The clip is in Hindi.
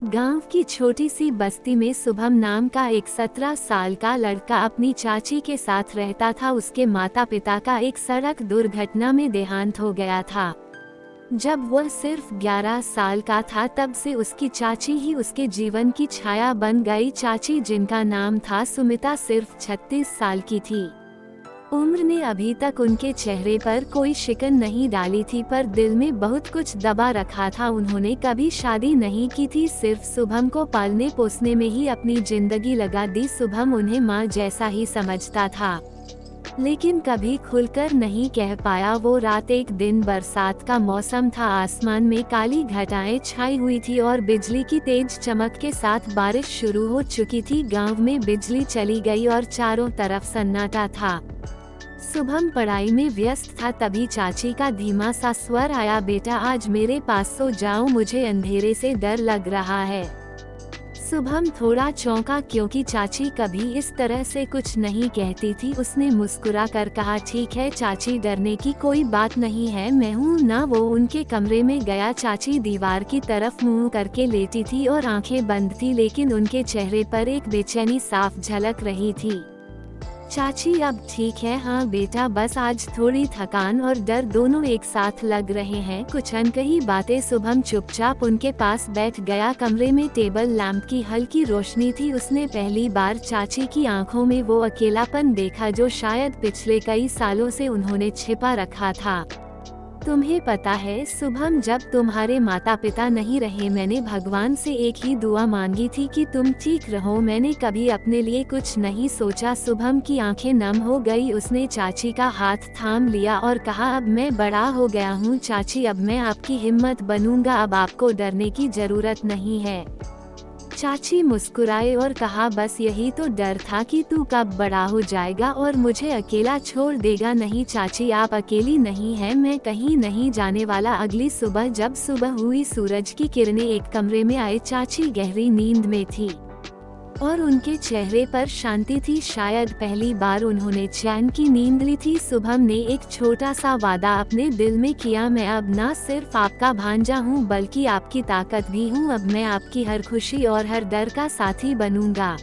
गांव की छोटी सी बस्ती में शुभम नाम का एक 17 साल का लड़का अपनी चाची के साथ रहता था। उसके माता पिता का एक सड़क दुर्घटना में देहांत हो गया था। जब वह सिर्फ 11 साल का था तब से उसकी चाची ही उसके जीवन की छाया बन गई। चाची, जिनका नाम था सुमिता, सिर्फ 36 साल की थी। उम्र ने अभी तक उनके चेहरे पर कोई शिकन नहीं डाली थी, पर दिल में बहुत कुछ दबा रखा था। उन्होंने कभी शादी नहीं की थी, सिर्फ शुभम को पालने पोसने में ही अपनी जिंदगी लगा दी। शुभम उन्हें माँ जैसा ही समझता था, लेकिन कभी खुलकर नहीं कह पाया। वो रात, एक दिन बरसात का मौसम था। आसमान में काली घटाएं छाई हुई थी और बिजली की तेज चमक के साथ बारिश शुरू हो चुकी थी। गांव में बिजली चली गई और चारों तरफ सन्नाटा था। शुभम पढ़ाई में व्यस्त था, तभी चाची का धीमा सा स्वर आया, बेटा आज मेरे पास सो जाओ, मुझे अंधेरे से डर लग रहा है। शुभम थोड़ा चौंका, क्योंकि चाची कभी इस तरह से कुछ नहीं कहती थी। उसने मुस्कुरा कर कहा, ठीक है चाची, डरने की कोई बात नहीं है, मैं हूँ ना। वो उनके कमरे में गया। चाची दीवार की तरफ मुंह करके लेटी थी और आंखें बंद थी, लेकिन उनके चेहरे पर एक बेचैनी साफ झलक रही थी। चाची, अब ठीक है? हाँ बेटा, बस आज थोड़ी थकान और डर दोनों एक साथ लग रहे हैं, कुछ अनकही बातें। शुभम चुपचाप उनके पास बैठ गया। कमरे में टेबल लैंप की हल्की रोशनी थी। उसने पहली बार चाची की आंखों में वो अकेलापन देखा जो शायद पिछले कई सालों से उन्होंने छिपा रखा था। तुम्हें पता है शुभम, जब तुम्हारे माता पिता नहीं रहे, मैंने भगवान से एक ही दुआ मांगी थी कि तुम ठीक रहो। मैंने कभी अपने लिए कुछ नहीं सोचा। शुभम की आंखें नम हो गई। उसने चाची का हाथ थाम लिया और कहा, अब मैं बड़ा हो गया हूँ चाची, अब मैं आपकी हिम्मत बनूंगा, अब आपको डरने की जरूरत नहीं है। चाची मुस्कुराए और कहा, बस यही तो डर था कि तू कब बड़ा हो जाएगा और मुझे अकेला छोड़ देगा। नहीं चाची, आप अकेली नहीं हैं, मैं कहीं नहीं जाने वाला। अगली सुबह जब सुबह हुई, सूरज की किरणें एक कमरे में आए। चाची गहरी नींद में थी और उनके चेहरे पर शांति थी। शायद पहली बार उन्होंने चैन की नींद ली थी। शुभम ने एक छोटा सा वादा अपने दिल में किया, मैं अब ना सिर्फ आपका भांजा हूँ बल्कि आपकी ताकत भी हूँ। अब मैं आपकी हर खुशी और हर डर का साथी बनूंगा।